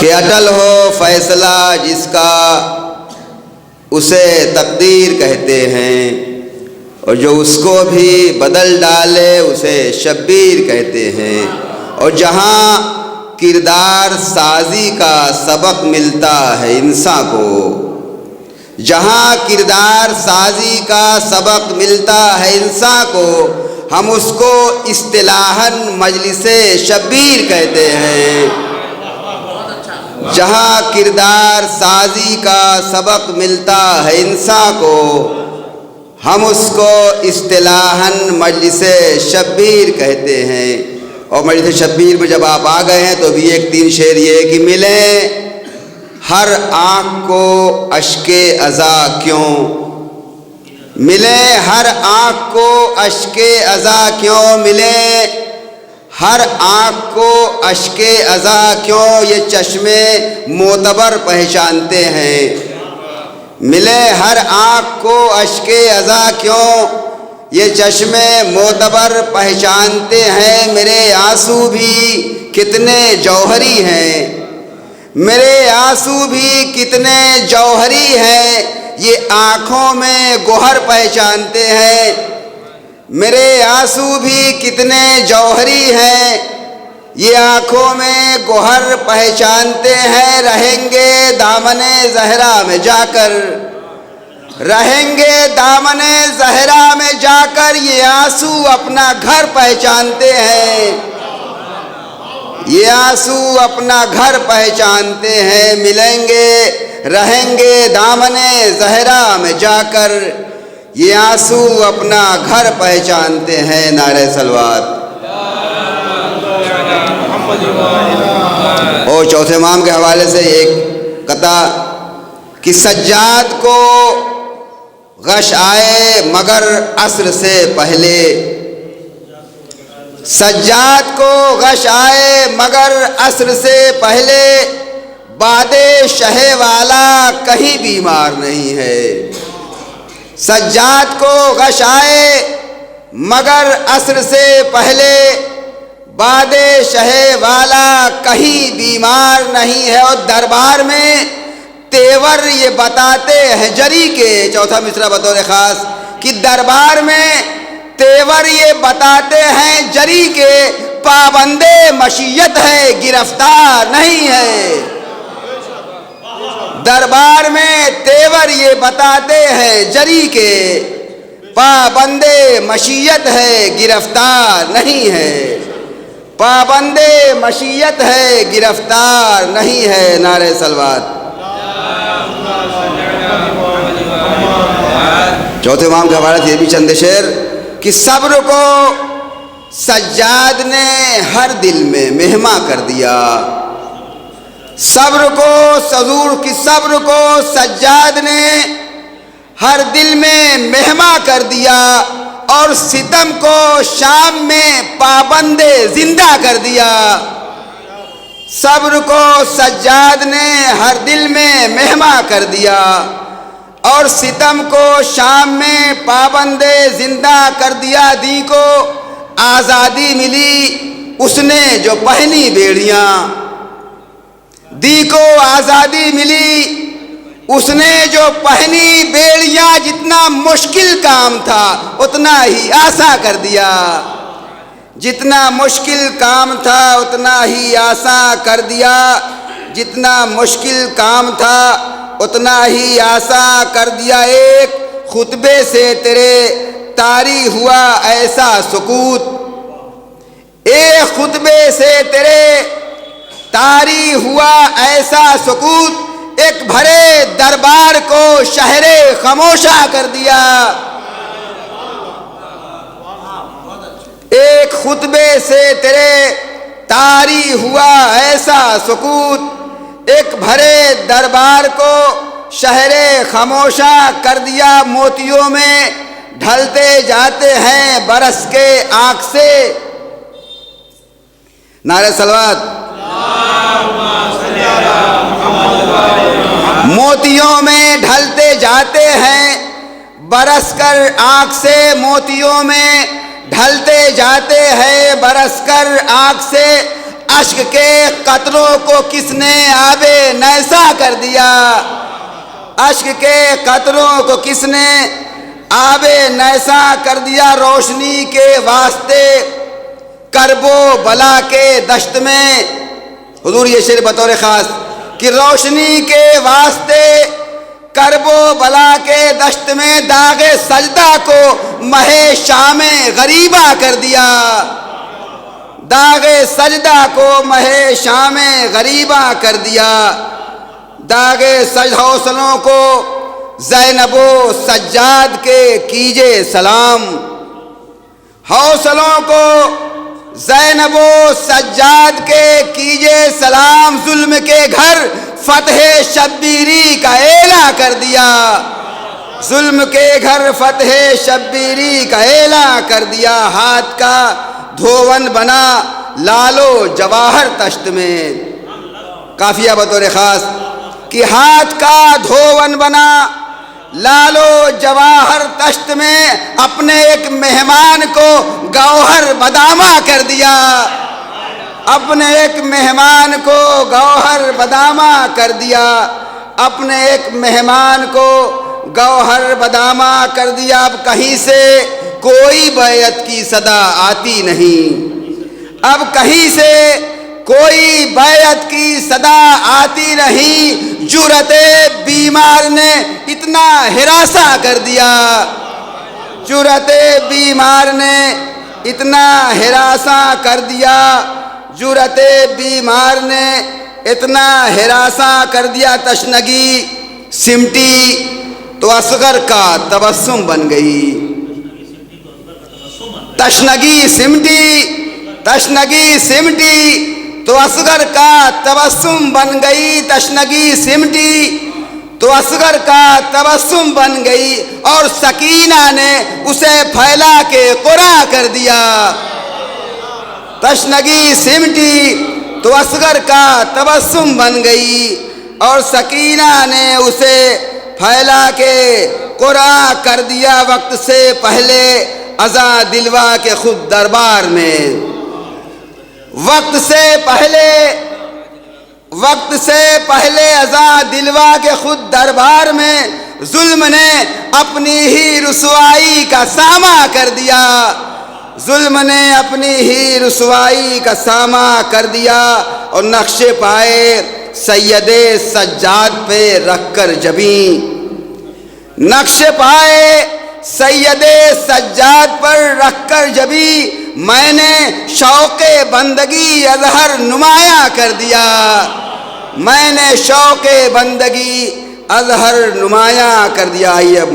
کہ اٹل ہو فیصلہ جس کا اسے تقدیر کہتے ہیں، اور جو اس کو بھی بدل ڈالے اسے شبیر کہتے ہیں۔ اور جہاں کردار سازی کا سبق ملتا ہے انسان کو، جہاں کردار سازی کا سبق ملتا ہے انسان کو، ہم اس کو اصطلاحاً مجلس شبیر کہتے ہیں۔ جہاں کردار سازی کا سبق ملتا ہے انسان کو، ہم اس کو اصطلاحاً مجلس شبیر کہتے ہیں۔ اور مجلس شبیر میں جب آپ آ گئے ہیں تو بھی ایک تین شعر یہ ہے کہ ملیں ہر آنکھ کو اشک ازا کیوں، ملیں ہر آنکھ کو اشک ازا کیوں، ملیں ہر آنکھ کو اشک ازا کیوں، یہ چشمے معتبر پہچانتے ہیں۔ ملیں ہر آنکھ کو اشک ازا کیوں، یہ چشمے معتبر پہچانتے ہیں۔ میرے آنسو بھی کتنے جوہری ہیں، میرے آنسو بھی کتنے جوہری ہیں، یہ آنکھوں میں گوہر پہچانتے ہیں۔ میرے آنسو بھی کتنے جوہری ہیں، یہ آنکھوں میں گوہر پہچانتے ہیں۔ رہیں گے دامن زہرا میں جا کر، رہیں گے دامن زہرا میں جا کر، یہ آنسو اپنا گھر پہچانتے ہیں، یہ آنسو اپنا گھر پہچانتے ہیں۔ ملیں گے رہیں گے دامن زہرا میں جا کر، یہ آنسو اپنا گھر پہچانتے ہیں۔ نعرہ صلوات۔ اور چوتھے امام کے حوالے سے ایک قطع کہ سجاد کو غش آئے مگر عصر سے پہلے، سجاد کو غش آئے مگر عصر سے پہلے، باد شہ والا کہیں بیمار نہیں ہے۔ سجاد کو غش آئے مگر عصر سے پہلے، باد شہ والا کہیں بیمار نہیں ہے۔ اور دربار میں تیور یہ بتاتے ہیں جری کے، چوتھا مصرع بطور خاص کہ دربار میں تیور یہ بتاتے ہیں جری کے، پابند مشیت ہے گرفتار نہیں ہے۔ دربار میں تیور یہ بتاتے ہیں جری کے، پابند مشیت ہے گرفتار نہیں ہے، پابند مشیت ہے گرفتار نہیں ہے۔ نعرہ صلوات۔ چوتھے امام کے حوالے سے یہ بھی چند شعر کہ صبر کو سجاد نے ہر دل میں مہما کر دیا، صبر کو حضور کی صبر کو سجاد نے ہر دل میں مہما کر دیا، اور ستم کو شام میں پابند زندہ کر دیا۔ صبر کو سجاد نے ہر دل میں مہما کر دیا، اور ستم کو شام میں پابند زندہ کر دیا۔ دی کو آزادی ملی اس نے جو پہنی بیڑیاں، دی کو آزادی ملی اس نے جو پہنی بیڑیاں، جتنا مشکل کام تھا اتنا ہی آسان کر دیا، جتنا مشکل کام تھا اتنا ہی آسان کر دیا، جتنا مشکل کام تھا اتنا ہی آسان کر دیا۔ ایک خطبے سے تیرے طاری ہوا ایسا سکوت، ایک خطبے سے تیرے طاری ہوا ایسا سکوت، ایک بھرے دربار کو شہر خاموشہ کر دیا۔ ایک خطبے سے تیرے طاری ہوا ایسا سکوت، ایک بھرے دربار کو شہر خاموشہ کر دیا۔ موتیوں میں ڈھلتے جاتے ہیں برس کے آنکھ سے۔ نعرہ صلوات۔ موتیوں میں ڈھلتے جاتے ہیں برس کر آنکھ سے، موتیوں میں ڈھلتے جاتے ہیں برس کر آنکھ سے، اشک کے قطروں کو کس نے آب نیسا کر دیا؟ اشک کے قطروں کو کس نے آب نیسا کر دیا؟ روشنی کے واسطے کرب و بلا کے دشت میں، حضور یہ شعر بطور خاص کہ روشنی کے واسطے کرب و بلا کے دشت میں داغ سجدہ کو مہ شام غریبہ کر دیا، داغ سجدہ کو مہ شام غریبہ کر دیا، داغ حوصلوں کو زینب و سجاد کے کیجے سلام، حوصلوں کو زینب و سجاد کے کیجے سلام، ظلم کے گھر فتح شبیری کا اعلان کر دیا، ظلم کے گھر فتح شبیری کا اعلان کر دیا، ہاتھ کا دھون بنا لالو جواہر تشت میں، قافیہ بطور خاص کہ ہاتھ کا دھون بنا لالو جواہر تشت میں، اپنے ایک مہمان کو گوہر بدامہ کر دیا، اپنے ایک مہمان کو گوہر بدامہ کر دیا، اپنے ایک مہمان کو گوہر بدامہ کر دیا۔ اب کہیں سے کوئی بیعت کی صدا آتی نہیں، اب کہیں سے کوئی بیعت کی صدا آتی نہیں، جرأت بیمار نے اتنا ہراساں کر دیا، جرأت بیمار نے اتنا ہراساں کر دیا، جرأت بیمار نے اتنا ہراساں کر دیا، تشنگی سمٹی تو اصغر کا تبسم بن گئی، تشنگی سمٹی، تشنگی سمٹی تو اصغر کا تبسم بن گئی، تشنگی سمٹی تو اصغر کا تبسم بن گئی، اور سکینہ نے اسے پھیلا کے قرآن کر دیا، تشنگی سمٹی تو اصغر کا تبسم بن گئی، اور سکینہ نے اسے پھیلا کے قرآن کر دیا، وقت سے پہلے اذاں دلوا کے خود دربار میں، وقت سے پہلے، وقت سے پہلے اذاں دلوا کے خود دربار میں، ظلم نے اپنی ہی رسوائی کا ساماں کر دیا، ظلم نے اپنی ہی رسوائی کا ساماں کر دیا، اور نقش پائے سید سجاد پہ رکھ کر جبیں، نقش پائے سید سجاد پر رکھ کر جبیں، میں نے شوق بندگی اظہر نمایاں کر دیا، میں نے شوق بندگی اظہر نمایاں کر دیا۔